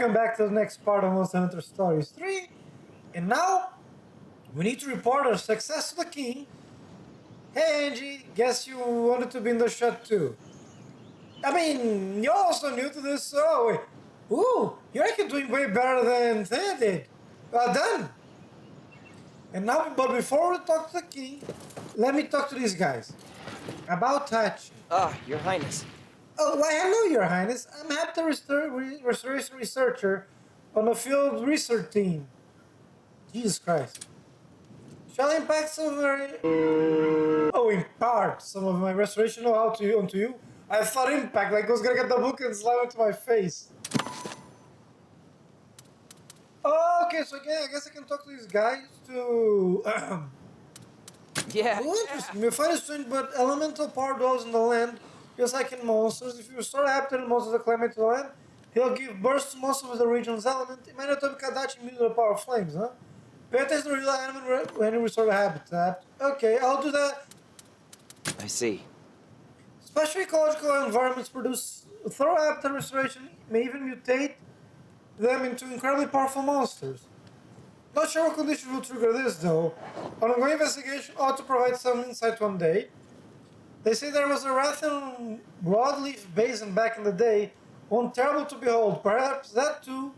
welcome back to the next part of Monster Hunter Stories 3. And now, we need to report our success to the king. Hey Angie, guess you wanted to be in the shot too. I mean, you're also new to this, so... Ooh, you're actually doing way better than Thea did. Well done! And now, but before we talk to the king, let me talk to these guys. About Hachi. Ah, Your Highness. Oh, why hello, Your Highness. I'm Happy Restoration Researcher on the field research team. Jesus Christ. Shall I impact some of my... Oh, impart some of my restoration know-how to you onto you? I thought impact, like I was gonna get the book and slam it to my face. Oh, okay, so again, I guess I can talk to these guys to... Yeah. Oh, interesting. You find it strange, but elemental power dwells in the land, just like in monsters. If you restore Happened monsters acclimate to the land, he'll give birth to most of the region's element. It might not have Kadachi immune to the power of flames, huh? Pay attention to the real element when you restore the habitat. Okay, I'll do that. I see. Special ecological environments produce thorough habitat restoration, may even mutate them into incredibly powerful monsters. Not sure what conditions will trigger this though. Ongoing investigation ought to provide some insight one day. They say there was a Rathalos broadleaf basin back in the day, one terrible to behold. Perhaps that too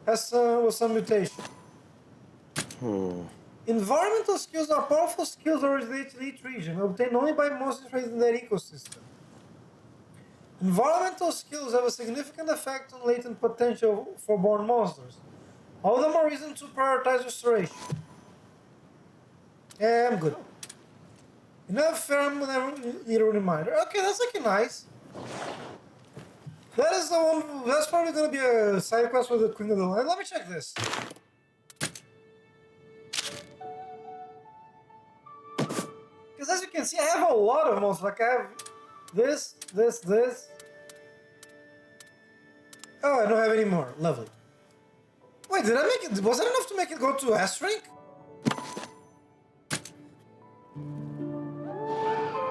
was some mutation. Environmental skills are powerful skills originated in each region, obtained only by monsters raised in their ecosystem. Environmental skills have a significant effect on latent potential for born monsters. All the more reason to prioritize restoration. Yeah, I'm good. Enough firm, never need a reminder. Okay, that's like nice. That is the one, that's probably gonna be a side quest with the Queen of the Land. Let me check this. Because as you can see, I have a lot of monsters. Like I have this. Oh, I don't have any more. Lovely. Wait, did I make it? Was that enough to make it go to S rank?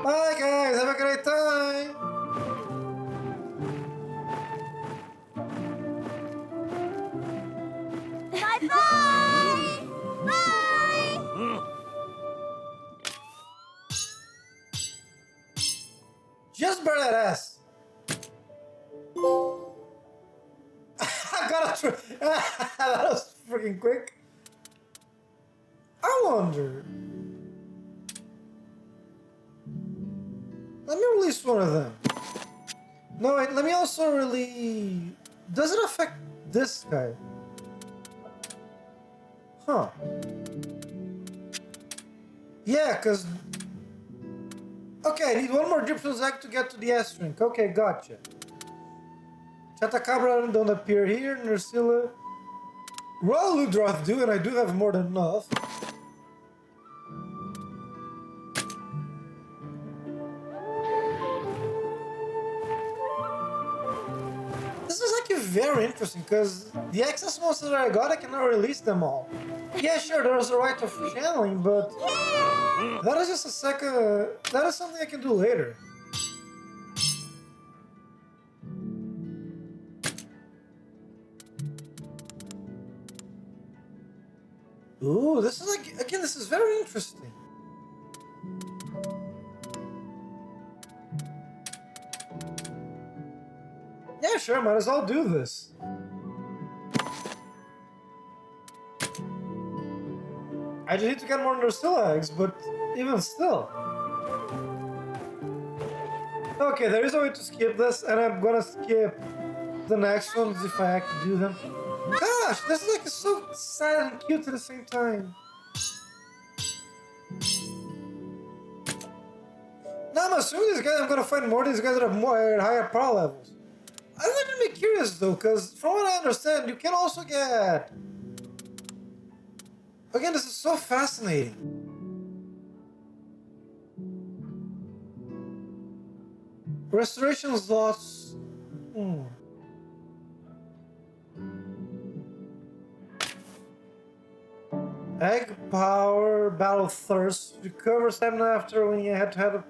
Bye guys, have a great time! Bye-bye! Bye! Just burn that ass! I got a that was freaking quick. I wonder. Let me release one of them. No, wait, let me also release... Does it affect this guy? Huh. Yeah, because... Okay, I need one more Gypsum Zack to get to the S rank. Okay, gotcha. Chatacabra don't appear here, Nursilla. Royal Ludroth do, and I do have more than enough. This is actually very interesting, because the excess monsters that I got, I cannot release them all. Yeah, sure, there's a right of channeling, but... That is just a second... That is something I can do later. Ooh, this is like... Again, this is very interesting. Yeah, sure, might as well do this. I just need to get more Nursilla eggs, but even still. Okay, there is a way to skip this, and I'm gonna skip the next ones if I actually do them. Gosh, this is like so sad and cute at the same time. Now I'm assuming these guys, I'm gonna find more of these guys that have more higher power levels. I'm gonna be curious though, because from what I understand, you can also get... Again, this is so fascinating. Restoration slots... Egg power, battle thirst, recover stamina after when you had to have...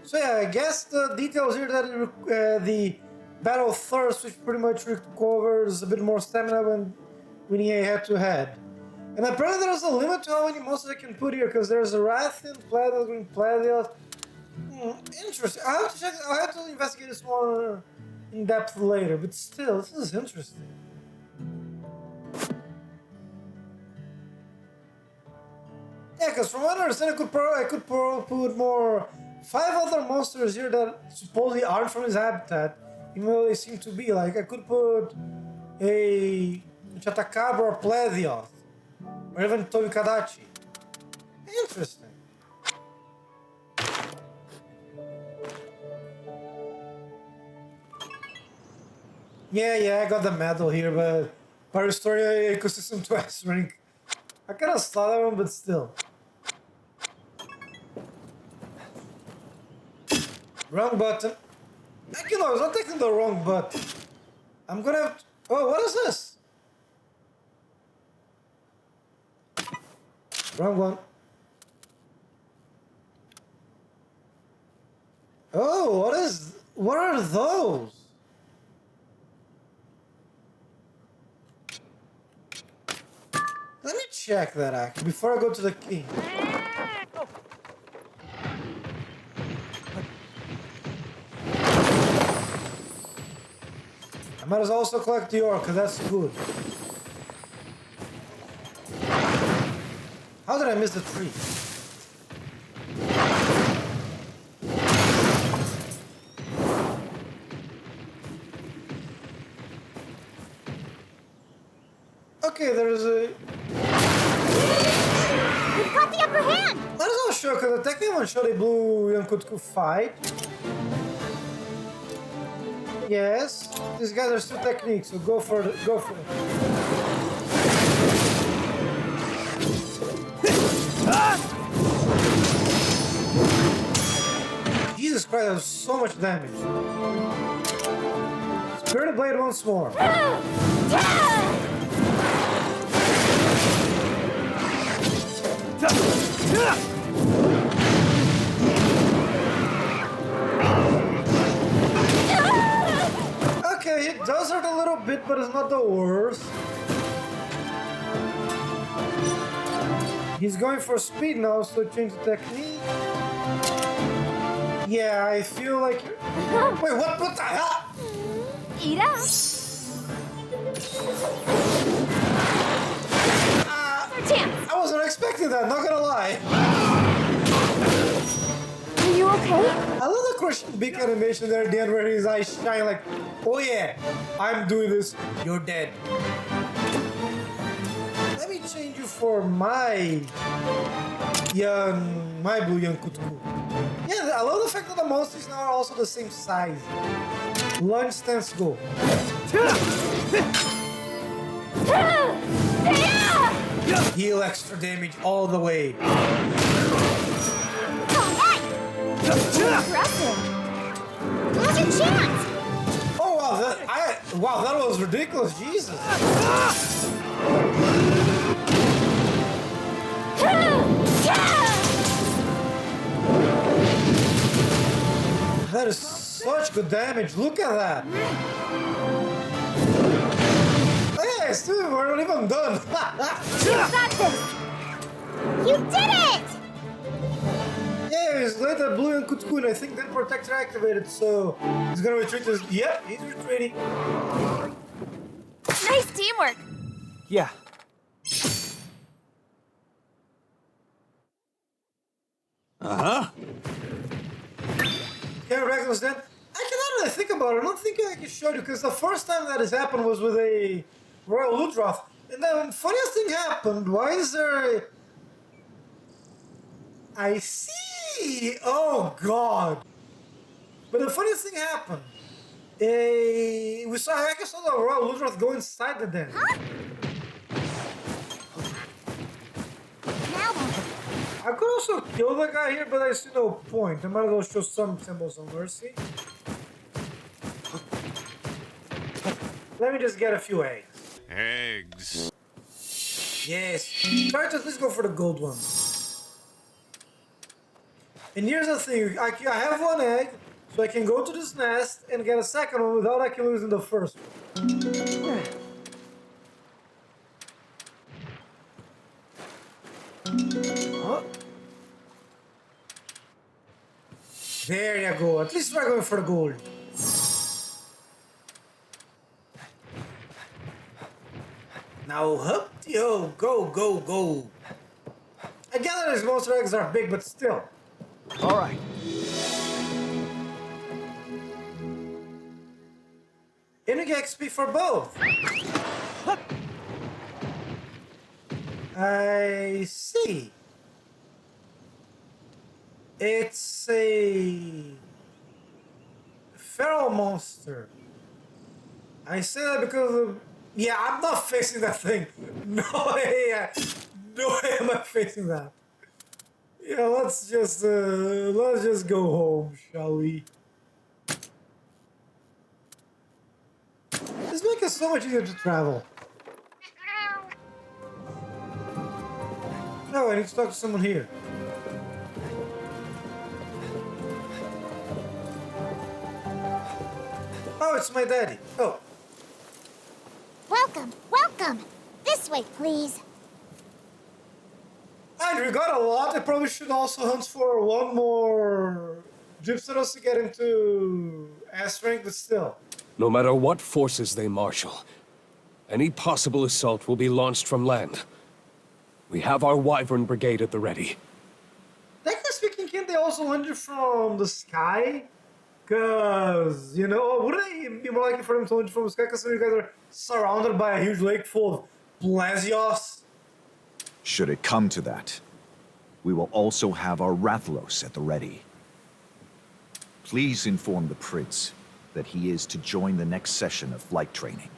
So yeah, I guess the details here that the battle thirst, which pretty much recovers a bit more stamina when winning a head-to-head. And apparently there's a limit to how many monsters I can put here, because there's a Rathian, Pladios, Green Pladios. Interesting. I have to check. I have to investigate this more in depth later. But still, this is interesting. Yeah, because from what I understand, I could put more 5 other monsters here that supposedly aren't from his habitat, even though they seem to be. Like I could put a Chatacabra or Plethioth, or even Tobikadachi. Interesting. Yeah, I got the medal here, but Parastoria Ecosystem 2S rank. I kind of saw that one, but still. Wrong button. Heck, I was not taking the wrong button. I'm gonna have to... Oh, what is this? Wrong one. Oh, what are those? Let me check that actually before I go to the king. I might as well also collect the ore, because that's good. How did I miss the tree? Okay, there's a... We've got the upper hand! Might as well show, because the technical one showed a blue Yankutku fight. Yes, these guys are still techniques, so go for it. Go for it. Jesus Christ, that was so much damage. Spirit Blade once more. Okay, it does hurt a little bit, but it's not the worst. He's going for speed now, so change the technique. Yeah, I feel like... Wait, what the hell? Eat up. I wasn't expecting that, not gonna lie. Are you okay? I love the crushing beak animation there at the end where his eyes shine like, oh yeah, I'm doing this, you're dead. Let me change you for my blue Yankutku. Yeah, I love the fact that the monsters now are also the same size. Lunge stance go. Heal extra damage all the way. Impressive. Now's your chance. Oh wow, that was ridiculous, Jesus. That is such good damage. Look at that. Hey, Steve, we're not even done. You got this. You did it. Yeah, he's let that blue and Kutkun. I think that protector activated, so he's gonna retreat this. Yep, he's retreating. Nice teamwork. Yeah. Yeah, Rathalos then. I cannot really think about it. I don't think I can show you, because the first time that has happened was with a Royal Ludrath. And then funniest thing happened. Why is there a... I see! Oh god! But the funniest thing happened. I actually saw the Royal Ludrath go inside the den. Huh? Now then. I could also kill the guy here, but I see no point. I might as well show some symbols of mercy. Let me just get a few eggs. Eggs. Yes. Try to at least go for the gold one. And here's the thing, I have one egg, so I can go to this nest and get a second one without actually losing the first one. Huh? There you go, at least we're going for the gold. Now up, yo, go, go, go. I gather these monster eggs are big, but still. All right. And we get XP for both. I see. It's a feral monster. I say that because of, yeah, I'm not facing that thing. No way, no way am I facing that. Yeah, let's just go home, shall we? This makes it so much easier to travel. No, I need to talk to someone here. Oh, it's my daddy. Oh. Welcome, welcome. This way, please. And we got a lot. I probably should also hunt for one more Gypsaros to get into S rank, but still. No matter what forces they marshal, any possible assault will be launched from land. We have our Wyvern Brigade at the ready. Technically speaking, can't they also launch it from the sky? Because, you know, wouldn't it be more likely for them to launch from the sky because you guys are surrounded by a huge lake full of Blasios? Should it come to that, we will also have our Rathalos at the ready. Please inform the Prince that he is to join the next session of flight training.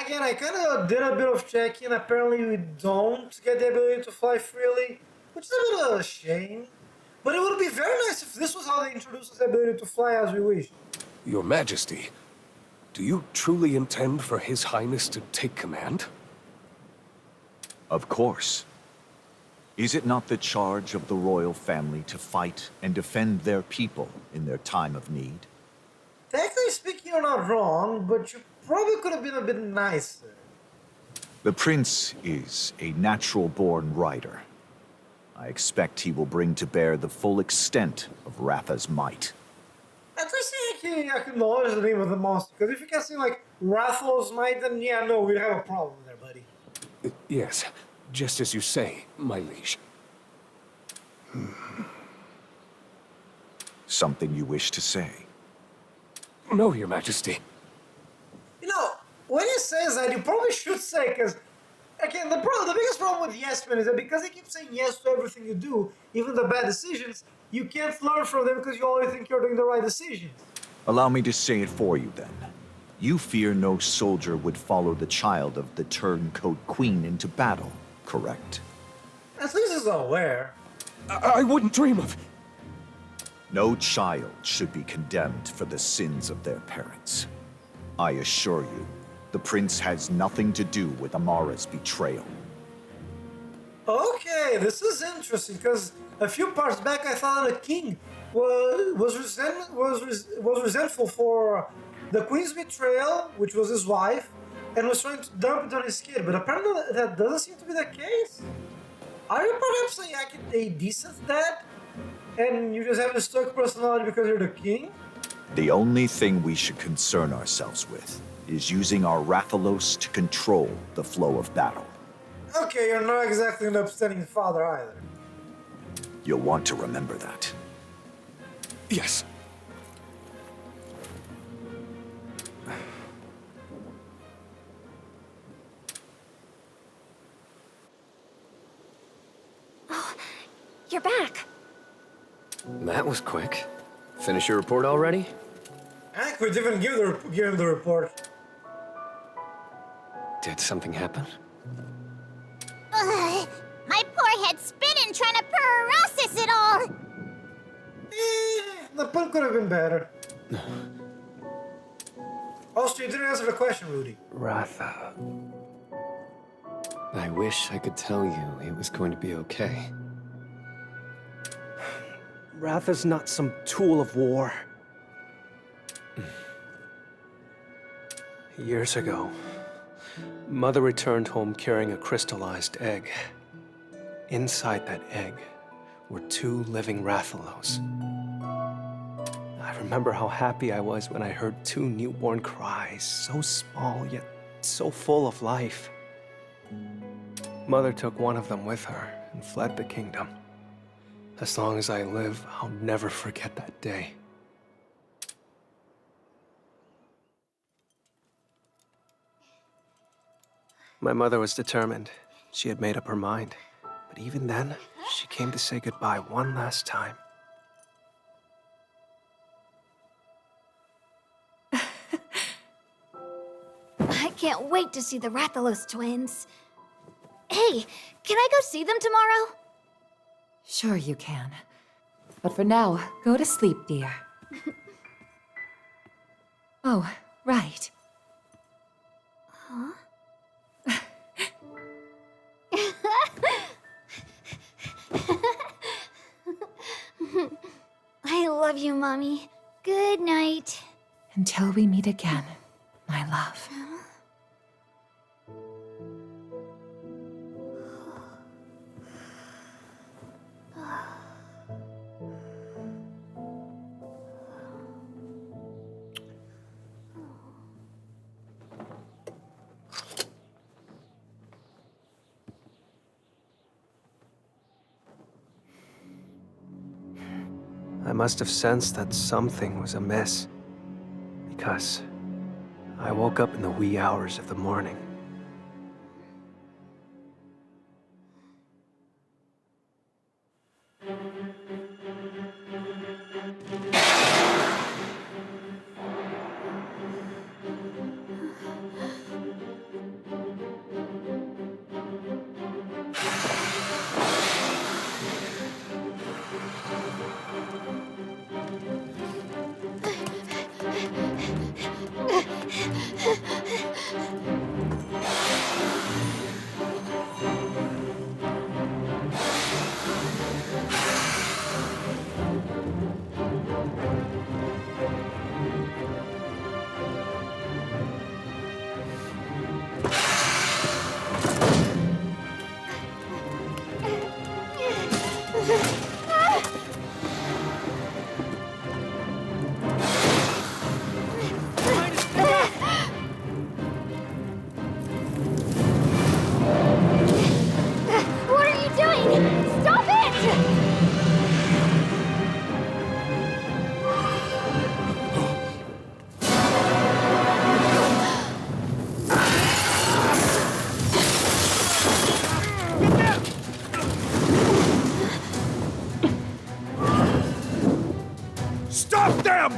Again, I kind of did a bit of checking. Apparently, we don't get the ability to fly freely, which is a bit of a shame. But it would be very nice if this was how they introduced us the ability to fly as we wish. Your Majesty, do you truly intend for His Highness to take command? Of course. Is it not the charge of the royal family to fight and defend their people in their time of need? Technically speaking, you're not wrong, but you probably could have been a bit nicer. The Prince is a natural-born rider. I expect he will bring to bear the full extent of Ratha's might. At least I can acknowledge the name of the monster, because if you can say, like, Rathalos might, then yeah, no, we'd have a problem there, buddy. Yes, just as you say, my liege. Something you wish to say? No, Your Majesty. You know, when he says that, you probably should say, because, again, the biggest problem with yes men is that because they keep saying yes to everything you do, even the bad decisions, you can't learn from them because you always think you're doing the right decisions. Allow me to say it for you, then. You fear no soldier would follow the child of the turncoat queen into battle, correct? At least he's aware. I wouldn't dream of... No child should be condemned for the sins of their parents. I assure you, the prince has nothing to do with Amara's betrayal. Okay, this is interesting, because a few parts back I thought the king was resentful for the queen's betrayal, which was his wife, and was trying to dump it on his kid, but apparently that doesn't seem to be the case. Are you perhaps a decent dad, and you just have a stoic personality because you're the king? The only thing we should concern ourselves with is using our Rathalos to control the flow of battle. Okay, you're not exactly an upstanding father either. You'll want to remember that. Yes. Oh, you're back. That was quick. Finish your report already? I could even give him the report. Did something happen? Ugh, my poor head's spinning trying to process it all. The pun could have been better. Also, you didn't answer the question, Rudy. Ratha. I wish I could tell you it was going to be okay. Ratha's not some tool of war. Years ago, Mother returned home carrying a crystallized egg. Inside that egg were 2 living Rathalos. I remember how happy I was when I heard 2 newborn cries, so small yet so full of life. Mother took one of them with her and fled the kingdom. As long as I live, I'll never forget that day. My mother was determined. She had made up her mind. But even then, she came to say goodbye one last time. I can't wait to see the Rathalos twins. Hey, can I go see them tomorrow? Sure you can. But for now, go to sleep, dear. Oh, right. I love you, Mommy. Good night. Until we meet again, my love. I must have sensed that something was amiss, because I woke up in the wee hours of the morning. What are you doing? Stop it! Stop them!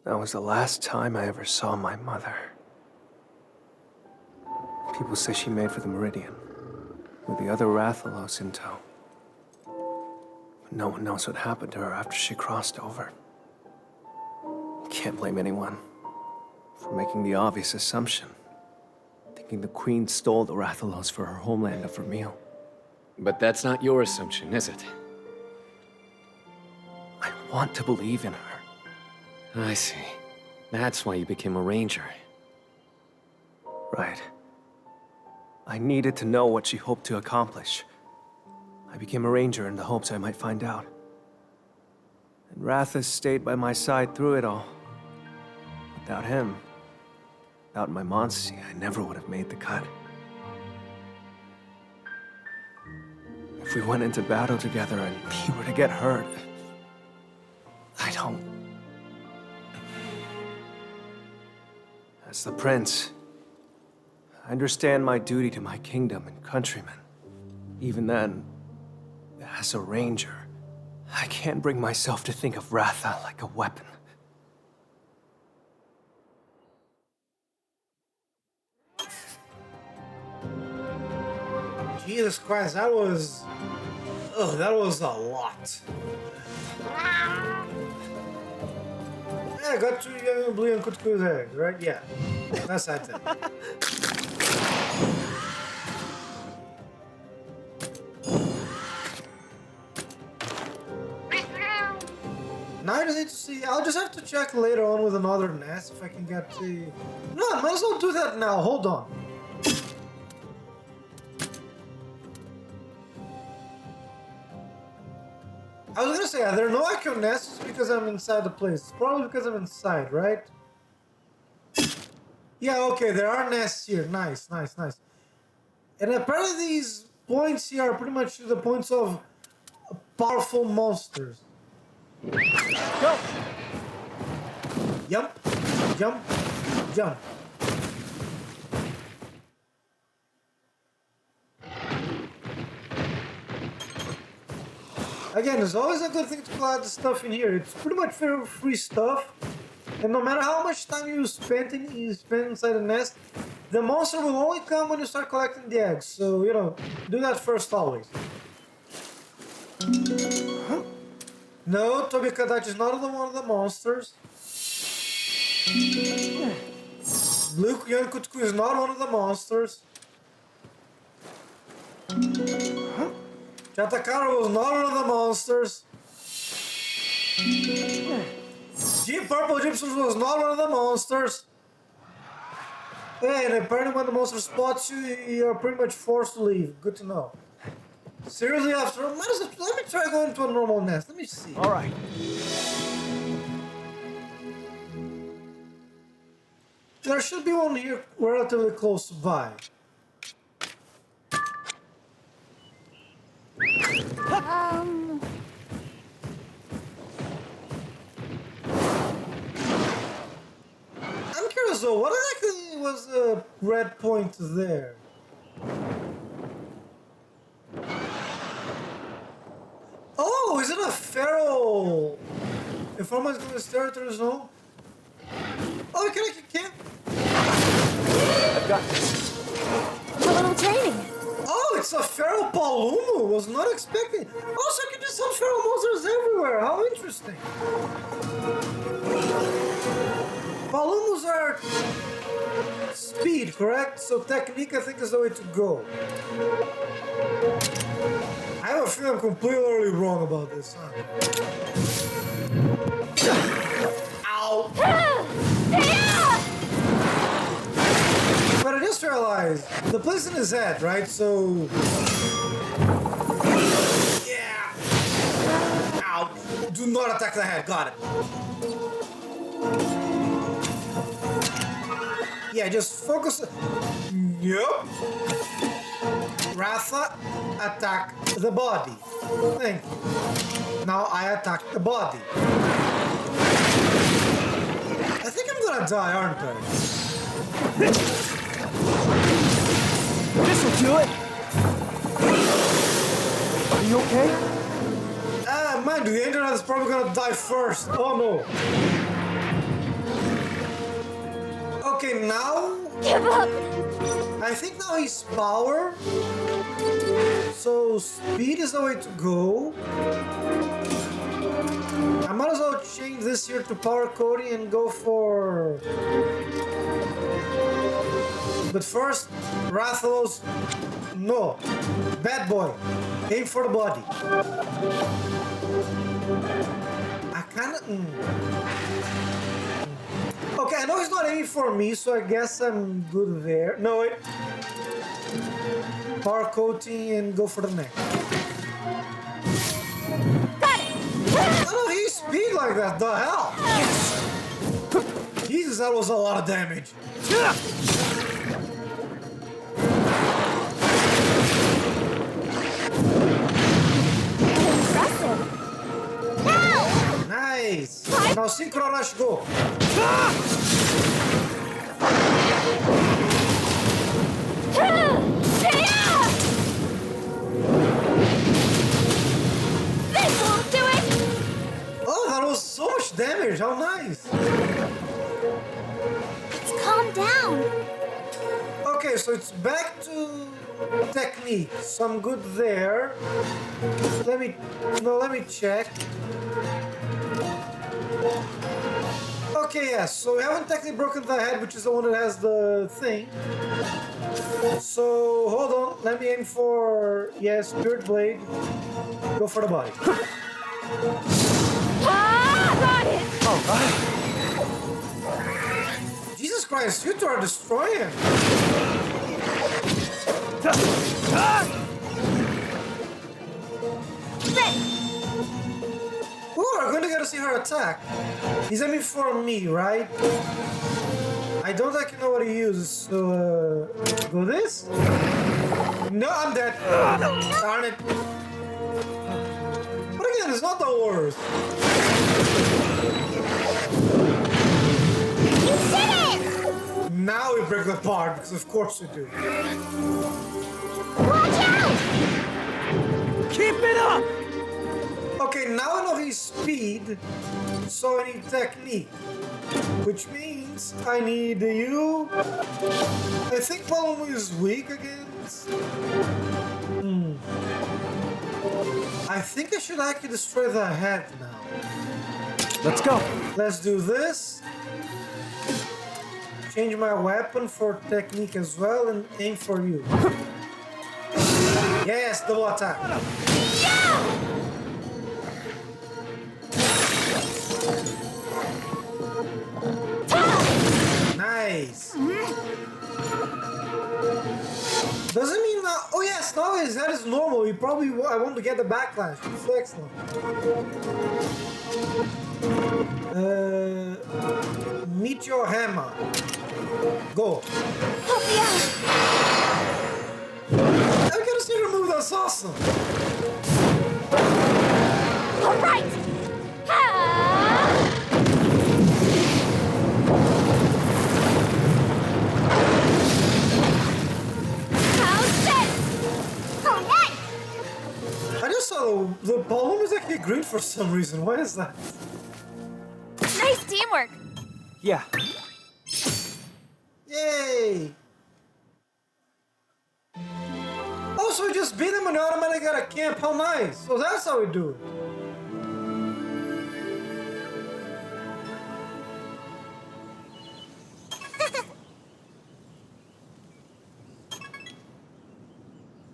That was the last time I ever saw my mother. People say she made for the Meridian, with the other Rathalos in tow. But no one knows what happened to her after she crossed over. Can't blame anyone for making the obvious assumption, thinking the Queen stole the Rathalos for her homeland of Vermeil. But that's not your assumption, is it? I want to believe in her. I see. That's why you became a ranger. Right. I needed to know what she hoped to accomplish. I became a ranger in the hopes I might find out. And Rathas stayed by my side through it all. Without him, without my Monsi, I never would have made the cut. If we went into battle together and he were to get hurt, I don't... As the prince, I understand my duty to my kingdom and countrymen. Even then, as a ranger, I can't bring myself to think of Ratha like a weapon. Jesus Christ, that was... Oh, that was a lot. Yeah, I got 2 young blue and Kutku's eggs, right? Yeah. That's that thing. Now I just need to see. I'll just have to check later on with another nest if I can get to. No, I might as well do that now. Hold on. I was gonna say, are there no actual nests because I'm inside the place? It's probably because I'm inside, right? Yeah, okay, there are nests here. Nice, nice, nice. And apparently these points here are pretty much the points of powerful monsters. Go! Jump, jump, jump. Again, it's always a good thing to collect the stuff in here. It's pretty much free stuff. And no matter how much time you spend inside the nest, the monster will only come when you start collecting the eggs. So, you know, do that first always. Huh? No, Tobikadachi is not one of the monsters. Blue Yankutku is not one of the monsters. Huh? Chatakara was not one of the monsters. Purple Gypsum was not one of the monsters. Hey, and apparently when the monster spots you, you're pretty much forced to leave. Good to know. Seriously, after let me try going to a normal nest. Let me see. All right. There should be one here relatively close by. I'm curious though, what exactly was the red point there? Oh, is it a feral? If I'm going to this territory zone? Oh, you can. I've got this. A little training. Oh, it's a feral Palumu. Was not expecting. Also, you can just have feral monsters everywhere. How interesting. Palumus are speed, correct? So technique, I think, is the way to go. I have a feeling I'm completely wrong about this. Huh? Ow! But I just realized the place in his head, right? So. Yeah! Ow! Do not attack the head, got it. Yeah, just focus. Yep. Ratha, attack the body. Thank you. Now I attack the body. I think I'm gonna die, aren't I? This'll do it! Are you okay? Mind you, the internet is probably gonna die first. Oh no. Okay, now Give up! I think now he's power. So speed is the way to go. I might as well change this here to power coating and go for. But first, Rathalos. No, bad boy. Aim for the body. I kinda. Okay, I know he's not aiming for me, so I guess I'm good there. No, wait. Power coating and go for the neck. Got it! I don't he's speed like that, the hell? Jesus, that was a lot of damage. Impressive! Now! Nice. Now synchro rush, go. This won't do it! Oh, that was so much damage. How nice. Let's calm down. Okay, so it's back to technique. So I'm good there. Let me check. Okay, yes. So we haven't technically broken the head, which is the one that has the thing. So hold on. Let me aim for Spirit Blade. Go for the body. Ah, got it! Jesus Christ, you two are destroying. Ooh, we're going to get to see her attack. He's aiming for me, right? I don't actually know what he uses, so go this? No, I'm dead. Darn it. But again, it's not the worst. You did it! Now we break the part, because of course we do. Watch out! Keep it up! Okay, now I know his speed, so I need technique. Which means I need you. I think Palomo is weak against. I think I should actually destroy the head now. Let's go. Let's do this. Change my weapon for technique as well and aim for you. Yes, double attack. Nice. Doesn't mean that. Oh yes, now his head is normal. He probably. I want to get the backlash. It's excellent. Meet your hammer. Go. Help me out! I gotta see her move. That's awesome. All right! Ah! How's this? All right! I just saw the Palomo is actually green for some reason. Why is that? Nice teamwork. Yeah. Yay! Oh, so we just beat him and automatically got a camp. How nice! So that's how we do it.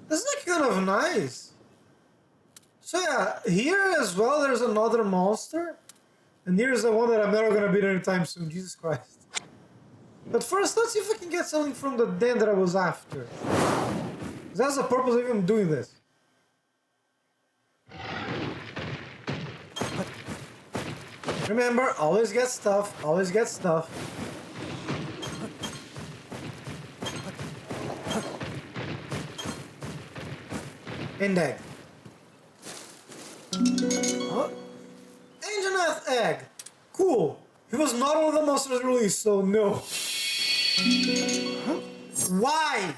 This is like kind of nice. So yeah, here as well there's another monster. And here's the one that I'm never gonna beat anytime soon. Jesus Christ. But first, let's see if I can get something from the den that I was after. 'Cause that's the purpose of even doing this. Remember, always get stuff, always get stuff. And egg. Huh? Anjanath egg. Cool. He was not one of the monsters released, so no. Huh? Why?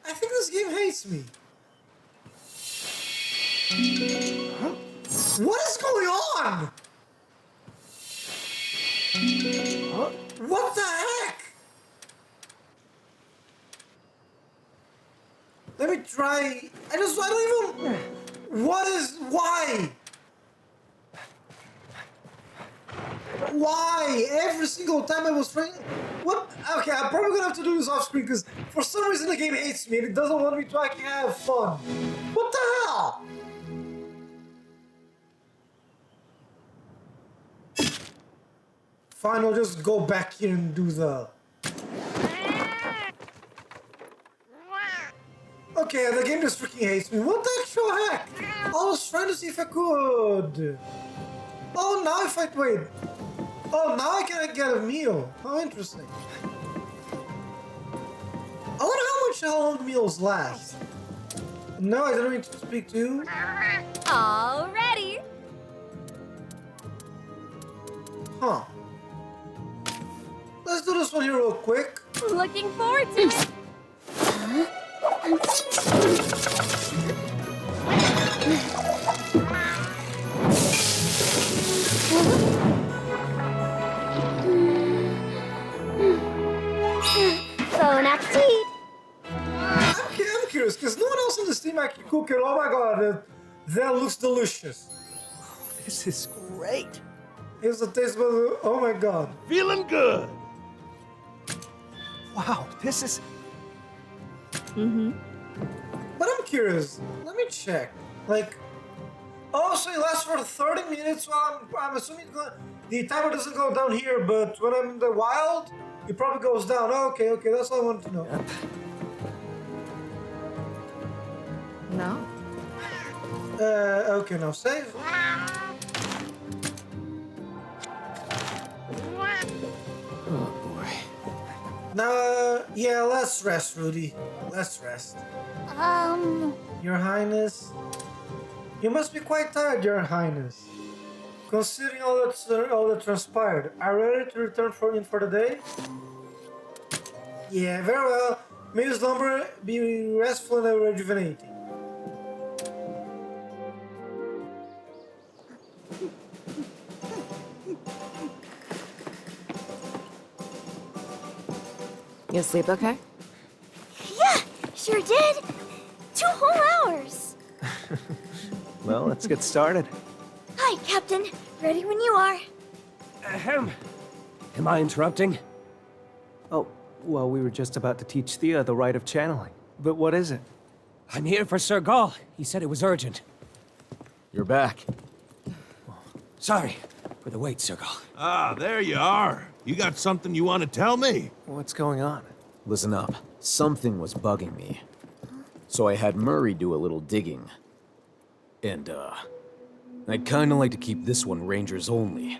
I think this game hates me. Huh? What is going on? What the heck? Let me try. I don't even. Why? Why? Every single time I was trying. What? Okay, I'm probably gonna have to do this off screen because for some reason the game hates me and it doesn't want me to actually have fun. What the hell? Fine, I'll just go back here and do the. Okay, the game just freaking hates me. What the actual heck? I was trying to see if I could. Oh, now if I wait. Oh, now I can get a meal. How interesting. I wonder how long meals last. No, I don't need to speak to. Already. Huh. Let's do this one here real quick. Looking forward to it. Bon appetit. I'm curious, because no one else in this team actually cook it. Oh my god, that looks delicious. This is great. Here's the taste bud. Oh my god. Feeling good. Wow, this is... But I'm curious. Let me check. Like, oh, so it lasts for 30 minutes. Well, I'm assuming the timer doesn't go down here, but when I'm in the wild, it probably goes down. Oh, okay, that's all I wanted to know. Yep. No? Okay, now save. Oh boy. Now, yeah, let's rest, Rudy. Let's rest. Your Highness. You must be quite tired, Your Highness. Considering all that transpired, are you ready to return for the day? Yeah, very well. May your slumber be restful and rejuvenating. You sleep okay? Yeah, sure did. 2 whole hours. Well, let's get started. Hi, Captain. Ready when you are. Ahem. Am I interrupting? Oh, well, we were just about to teach Thea the rite of channeling. But what is it? I'm here for Sir Gaul. He said it was urgent. You're back. Sorry for the wait, Sir Gaul. Ah, there you are. You got something you want to tell me? What's going on? Listen up. Something was bugging me. So I had Murray do a little digging. And, I'd kinda like to keep this one Rangers only.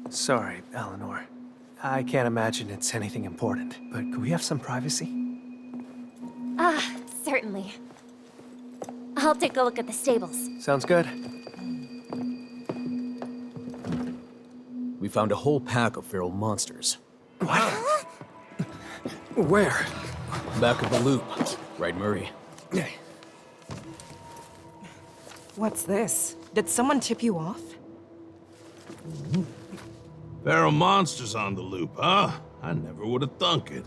Sorry, Eleanor. I can't imagine it's anything important, but could we have some privacy? Certainly. I'll take a look at the stables. Sounds good. We found a whole pack of feral monsters. Where? Back of the loop. Right, Murray? What's this? Did someone tip you off? Feral monsters on the loop, huh? I never would have thunk it.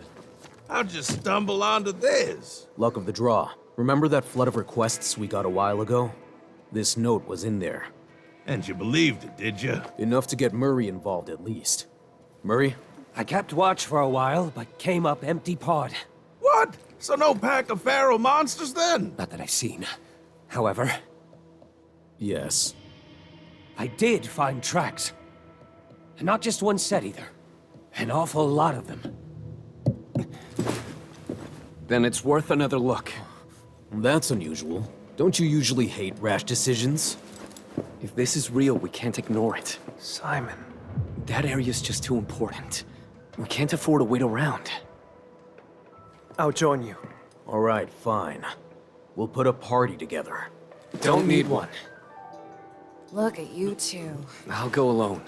How'd you stumble onto this? Luck of the draw. Remember that flood of requests we got a while ago? This note was in there. And you believed it, did you? Enough to get Murray involved at least. Murray? I kept watch for a while, but came up empty-pawed. What? So no pack of feral monsters then? Not that I've seen. However, Yes. I did find tracks. And not just one set either. An awful lot of them. Then it's worth another look. That's unusual. Don't you usually hate rash decisions? If this is real, we can't ignore it. Simon. That area's just too important. We can't afford to wait around. I'll join you. All right, fine. We'll put a party together. Don't need one. Look at you two. I'll go alone.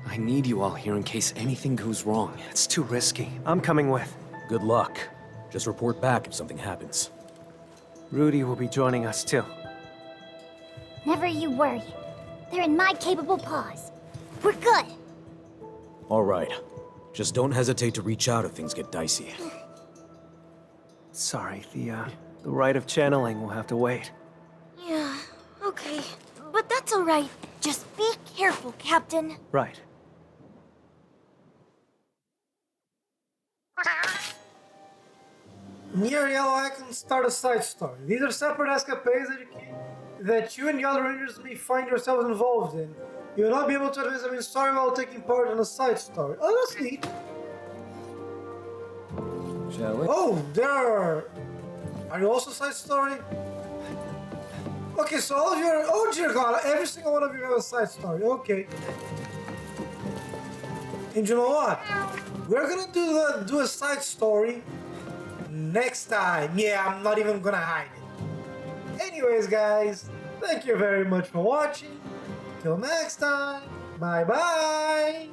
I need you all here in case anything goes wrong. It's too risky. I'm coming with. Good luck. Just report back if something happens. Rudy will be joining us too. Never you worry. They're in my capable paws. We're good. Alright. Just don't hesitate to reach out if things get dicey. Sorry, the rite of channeling will have to wait. Yeah, okay. But that's alright. Just be careful, Captain. Right. Near yellow icons, start a side story. These are separate escapades that you and the other rangers may find yourselves involved in. You will not be able to advance the main story while taking part in a side story. Oh, that's neat. Shall we? Oh, there are you also side story? Okay, so all of your... Oh, dear God, every single one of you have a side story. Okay. And you know what? We're gonna do a side story next time. Yeah, I'm not even gonna hide it. Anyways, guys, thank you very much for watching. Till next time, bye-bye.